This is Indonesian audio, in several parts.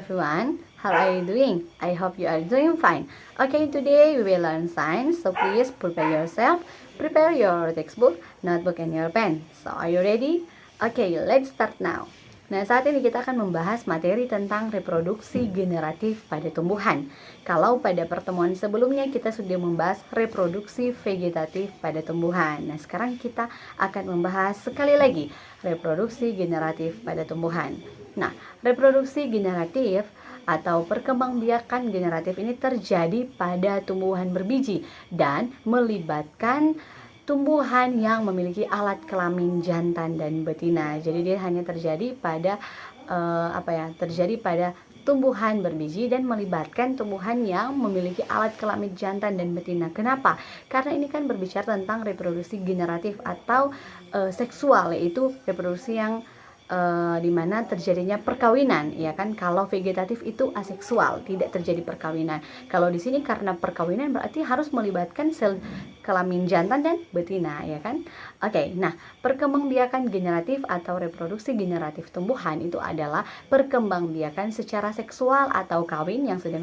everyone, how are you doing? I hope you are doing fine. Okay, today we will learn science, so please prepare yourself, prepare your textbook, notebook, and your pen. So are you ready? Okay, let's start now. Nah, saat ini kita akan membahas materi tentang reproduksi generatif pada tumbuhan. Kalau pada pertemuan sebelumnya kita sudah membahas reproduksi vegetatif pada tumbuhan. Nah, sekarang kita akan membahas sekali lagi reproduksi generatif pada tumbuhan. Nah, reproduksi generatif atau perkembangbiakan generatif ini terjadi pada tumbuhan berbiji dan melibatkan tumbuhan yang memiliki alat kelamin jantan dan betina. Jadi dia hanya terjadi pada terjadi pada tumbuhan berbiji dan melibatkan tumbuhan yang memiliki alat kelamin jantan dan betina. Kenapa? Karena ini kan berbicara tentang reproduksi generatif atau seksual, yaitu reproduksi yang dimana terjadinya perkawinan, ya kan? Kalau vegetatif itu aseksual, tidak terjadi perkawinan. Kalau di sini karena perkawinan berarti harus melibatkan sel kelamin jantan dan betina, ya kan? Oke, nah perkembangbiakan generatif atau reproduksi generatif tumbuhan itu adalah perkembangbiakan secara seksual atau kawin yang sudah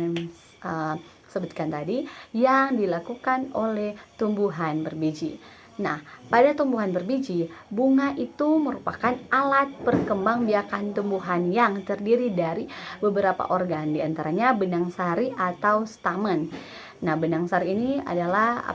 sebutkan tadi yang dilakukan oleh tumbuhan berbiji. Nah, pada tumbuhan berbiji, bunga itu merupakan alat perkembangbiakan tumbuhan yang terdiri dari beberapa organ, diantaranya benang sari atau stamen. Nah, benang sari ini adalah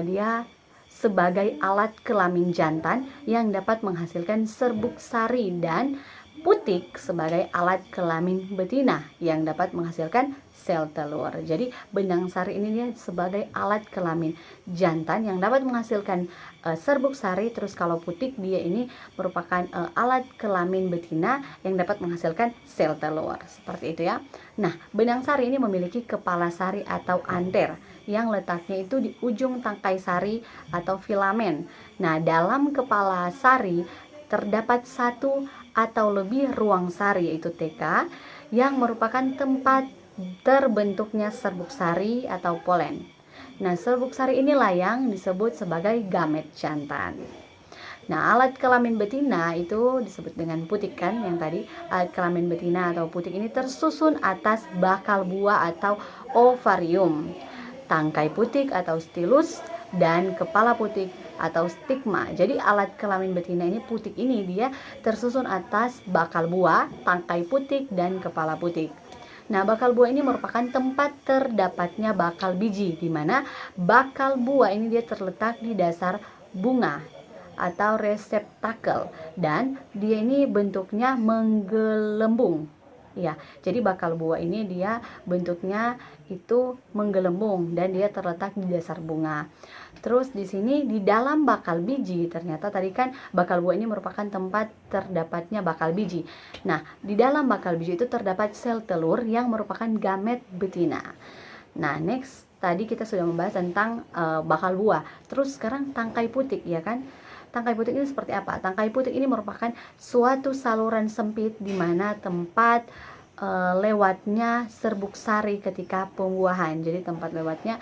dia sebagai alat kelamin jantan yang dapat menghasilkan serbuk sari, dan putik sebagai alat kelamin betina yang dapat menghasilkan sel telur. Jadi benang sari ini dia sebagai alat kelamin jantan yang dapat menghasilkan serbuk sari. Terus kalau putik dia ini merupakan alat kelamin betina yang dapat menghasilkan sel telur. Seperti itu ya. Nah, benang sari ini memiliki kepala sari atau anter yang letaknya itu di ujung tangkai sari atau filamen. Nah, dalam kepala sari terdapat satu atau lebih ruang sari, yaitu TK, yang merupakan tempat terbentuknya serbuk sari atau polen. Nah, serbuk sari inilah yang disebut sebagai gamet jantan. Nah, alat kelamin betina itu disebut dengan putik kan, yang tadi alat kelamin betina atau putik ini tersusun atas bakal buah atau ovarium, tangkai putik atau stilus, dan kepala putik atau stigma. Jadi alat kelamin betina ini, putik ini dia tersusun atas bakal buah, tangkai putik, dan kepala putik. Nah, bakal buah ini merupakan tempat terdapatnya bakal biji, di mana bakal buah ini dia terletak di dasar bunga atau reseptakel, dan dia ini bentuknya menggelembung. Ya, jadi bakal buah ini dia bentuknya itu menggelembung dan dia terletak di dasar bunga. Terus di sini di dalam bakal biji, ternyata tadi kan bakal buah ini merupakan tempat terdapatnya bakal biji. Nah, di dalam bakal biji itu terdapat sel telur yang merupakan gamet betina. Nah, next tadi kita sudah membahas tentang bakal buah. Terus sekarang tangkai putik, ya kan? Tangkai putik ini seperti apa? Tangkai putik ini merupakan suatu saluran sempit di mana tempat lewatnya serbuk sari ketika pembuahan. Jadi tempat lewatnya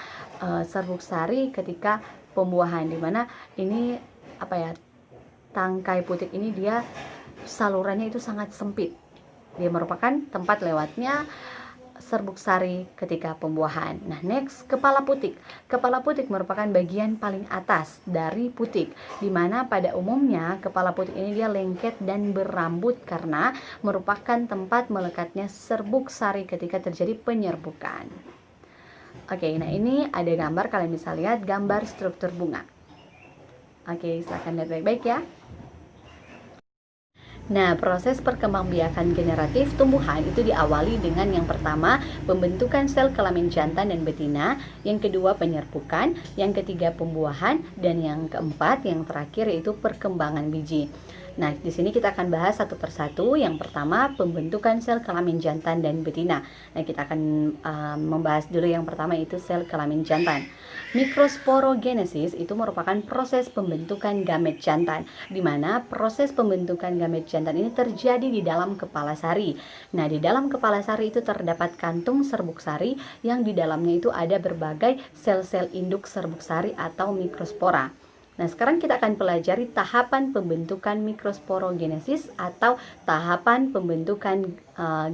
serbuk sari ketika pembuahan, di mana ini tangkai putik ini dia salurannya itu sangat sempit. Dia merupakan tempat lewatnya serbuk sari ketika pembuahan. Nah, next, kepala putik. Kepala putik merupakan bagian paling atas dari putik, di mana pada umumnya kepala putik ini dia lengket dan berambut karena merupakan tempat melekatnya serbuk sari ketika terjadi penyerbukan. Oke, nah ini ada gambar, kalian bisa lihat gambar struktur bunga. Oke, silakan lihat baik-baik ya. Nah, proses perkembangbiakan generatif tumbuhan itu diawali dengan yang pertama, pembentukan sel kelamin jantan dan betina, yang kedua penyerbukan, yang ketiga pembuahan, dan yang keempat, yang terakhir yaitu perkembangan biji. Nah, di sini kita akan bahas satu persatu. Yang pertama, pembentukan sel kelamin jantan dan betina. Nah, kita akan membahas dulu yang pertama, yaitu sel kelamin jantan. Mikrosporogenesis itu merupakan proses pembentukan gamet jantan, di mana proses pembentukan gamet jantan ini terjadi di dalam kepala sari. Nah, di dalam kepala sari itu terdapat kantung serbuk sari yang di dalamnya itu ada berbagai sel-sel induk serbuk sari atau mikrospora. Nah, sekarang kita akan pelajari tahapan pembentukan mikrosporogenesis atau tahapan pembentukan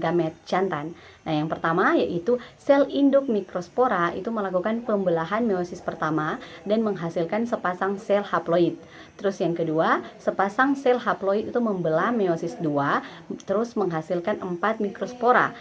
gamet jantan. Nah, yang pertama yaitu sel induk mikrospora itu melakukan pembelahan meiosis pertama dan menghasilkan sepasang sel haploid. Terus yang kedua, sepasang sel haploid itu membelah meiosis 2 terus menghasilkan 4 mikrospora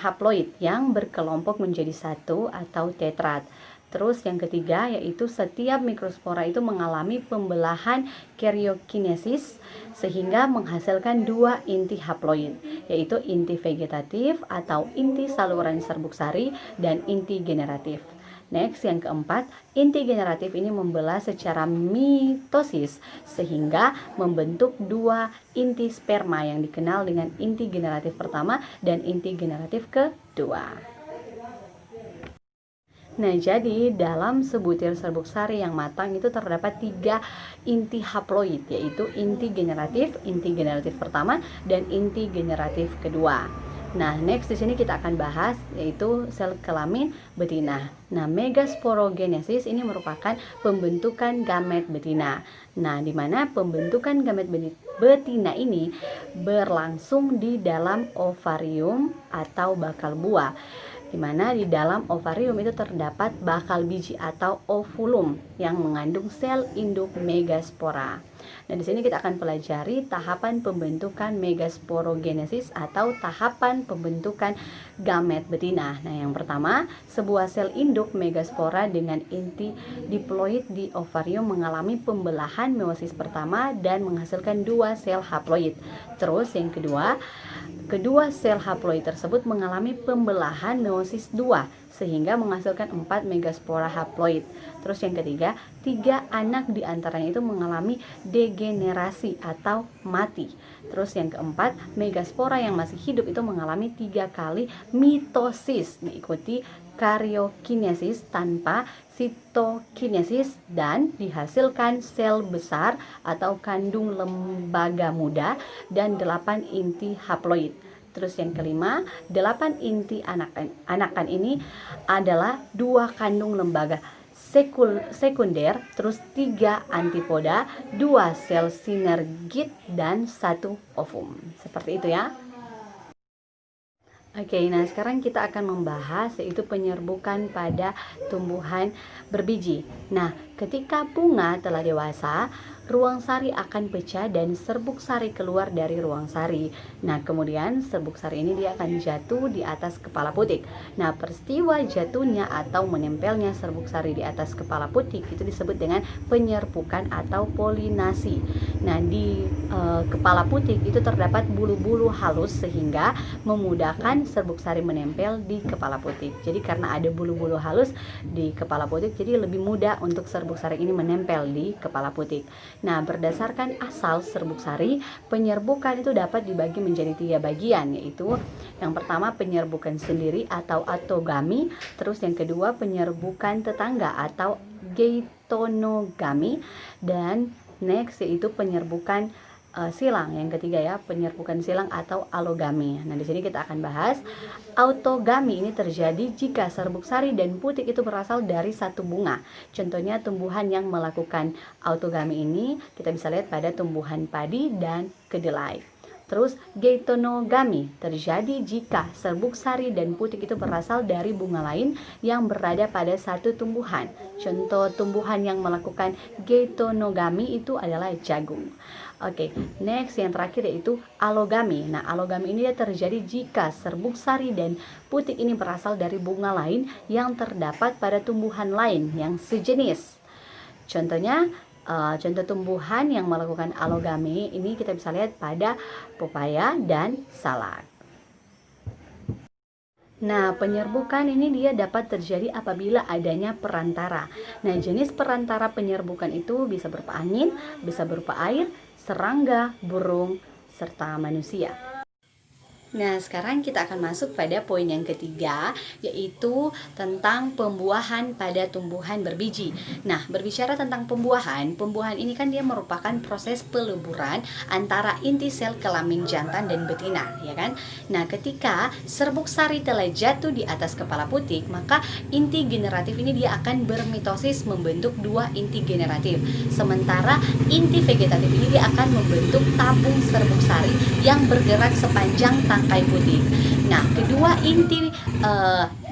haploid yang berkelompok menjadi satu atau tetrad. Terus yang ketiga yaitu setiap mikrospora itu mengalami pembelahan karyokinesis sehingga menghasilkan 2 inti haploid, yaitu inti vegetatif atau inti saluran serbuk sari dan inti generatif. Next, yang keempat, inti generatif ini membelah secara mitosis sehingga membentuk 2 inti sperma yang dikenal dengan inti generatif pertama dan inti generatif kedua. Nah, jadi dalam sebutir serbuk sari yang matang itu terdapat 3 inti haploid, yaitu inti generatif pertama, dan inti generatif kedua. Nah, next di sini kita akan bahas yaitu sel kelamin betina. Nah, megasporogenesis ini merupakan pembentukan gamet betina. Nah, di mana pembentukan gamet betina ini berlangsung di dalam ovarium atau bakal buah, di mana di dalam ovarium itu terdapat bakal biji atau ovulum yang mengandung sel induk megaspora. Nah, di sini kita akan pelajari tahapan pembentukan megasporogenesis atau tahapan pembentukan gamet betina. Nah, yang pertama, sebuah sel induk megaspora dengan inti diploid di ovarium mengalami pembelahan meiosis pertama dan menghasilkan 2 sel haploid. Terus yang kedua sel haploid tersebut mengalami pembelahan meiosis 2 sehingga menghasilkan 4 megaspora haploid. Terus yang ketiga, 3 anak diantaranya itu mengalami degenerasi atau mati. Terus yang keempat, megaspora yang masih hidup itu mengalami 3 kali mitosis diikuti karyokinesis tanpa sitokinesis dan dihasilkan sel besar atau kandung lembaga muda dan 8 inti haploid. Terus yang kelima, 8 inti anakan ini adalah 2 kandung lembaga sekunder, terus 3 antipoda, 2 sel sinergit, dan 1 ovum. Seperti itu ya. Oke, nah sekarang kita akan membahas yaitu penyerbukan pada tumbuhan berbiji. Nah, ketika bunga telah dewasa, ruang sari akan pecah dan serbuk sari keluar dari ruang sari. Nah, kemudian serbuk sari ini dia akan jatuh di atas kepala putik. Nah, peristiwa jatuhnya atau menempelnya serbuk sari di atas kepala putik itu disebut dengan penyerbukan atau polinasi. Nah, di kepala putik itu terdapat bulu-bulu halus sehingga memudahkan serbuk sari menempel di kepala putik. Jadi karena ada bulu-bulu halus di kepala putik, jadi lebih mudah untuk serbuk sari ini menempel di kepala putik. Nah, berdasarkan asal serbuk sari, penyerbukan itu dapat dibagi menjadi 3 bagian, yaitu yang pertama penyerbukan sendiri atau autogami, terus yang kedua penyerbukan tetangga atau geitonogami, dan next yaitu penyerbukan silang. Yang ketiga ya, penyerbukan silang atau alogami. Nah, di sini kita akan bahas autogami ini terjadi jika serbuk sari dan putik itu berasal dari satu bunga. Contohnya tumbuhan yang melakukan autogami ini kita bisa lihat pada tumbuhan padi dan kedelai. Terus geitonogami terjadi jika serbuk sari dan putik itu berasal dari bunga lain yang berada pada satu tumbuhan. Contoh tumbuhan yang melakukan geitonogami itu adalah jagung. Oke, next yang terakhir yaitu alogami. Nah, alogami ini terjadi jika serbuk sari dan putik ini berasal dari bunga lain yang terdapat pada tumbuhan lain yang sejenis. Contohnya, contoh tumbuhan yang melakukan alogami ini kita bisa lihat pada pepaya dan salak. Nah, penyerbukan ini dia dapat terjadi apabila adanya perantara. Nah, jenis perantara penyerbukan itu bisa berupa angin, bisa berupa air, serangga, burung, serta manusia. Nah, sekarang kita akan masuk pada poin yang ketiga, yaitu tentang pembuahan pada tumbuhan berbiji. Nah, berbicara tentang pembuahan ini kan dia merupakan proses peleburan antara inti sel kelamin jantan dan betina, ya kan? Nah, ketika serbuk sari telah jatuh di atas kepala putik, maka inti generatif ini dia akan bermitosis membentuk dua inti generatif. Sementara inti vegetatif ini dia akan membentuk tabung serbuk sari yang bergerak sepanjang tangkai putik. Nah, kedua inti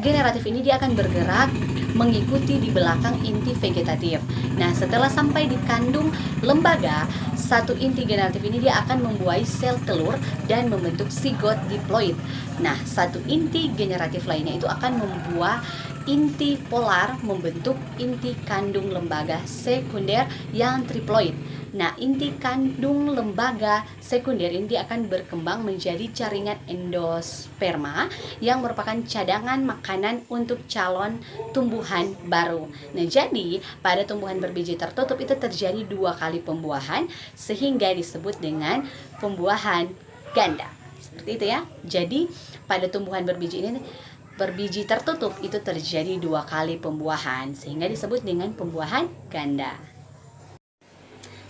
generatif ini dia akan bergerak mengikuti di belakang inti vegetatif. Nah, setelah sampai di kandung lembaga, satu inti generatif ini dia akan membuahi sel telur dan membentuk zigot diploid. Nah, satu inti generatif lainnya itu akan membuat inti polar membentuk inti kandung lembaga sekunder yang triploid. Nah, inti kandung lembaga sekunder ini akan berkembang menjadi jaringan endosperma yang merupakan cadangan makanan untuk calon tumbuhan baru. Nah, jadi pada tumbuhan berbiji tertutup itu terjadi 2 kali pembuahan sehingga disebut dengan pembuahan ganda. Seperti itu ya. Jadi pada tumbuhan berbiji tertutup itu terjadi 2 kali pembuahan sehingga disebut dengan pembuahan ganda.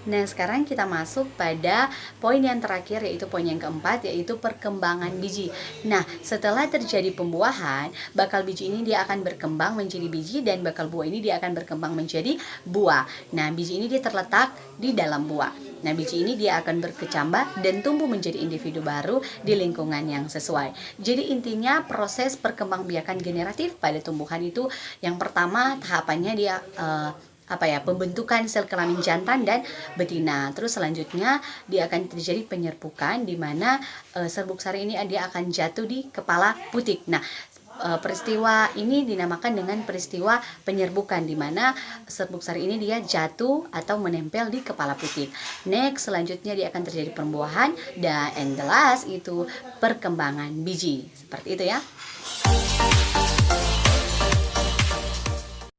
Nah, sekarang kita masuk pada poin yang terakhir, yaitu poin yang keempat, yaitu perkembangan biji. Nah, setelah terjadi pembuahan, bakal biji ini dia akan berkembang menjadi biji dan bakal buah ini dia akan berkembang menjadi buah. Nah, biji ini dia terletak di dalam buah. Nah, biji ini dia akan berkecambah dan tumbuh menjadi individu baru di lingkungan yang sesuai. Jadi intinya proses perkembangbiakan generatif pada tumbuhan itu yang pertama tahapannya dia pembentukan sel kelamin jantan dan betina. Terus selanjutnya dia akan terjadi penyerbukan di mana serbuk sari ini dia akan jatuh di kepala putik. Nah, peristiwa ini dinamakan dengan peristiwa penyerbukan di mana serbuk sari ini dia jatuh atau menempel di kepala putik. Next, selanjutnya dia akan terjadi pembuahan dan the last itu perkembangan biji. Seperti itu ya.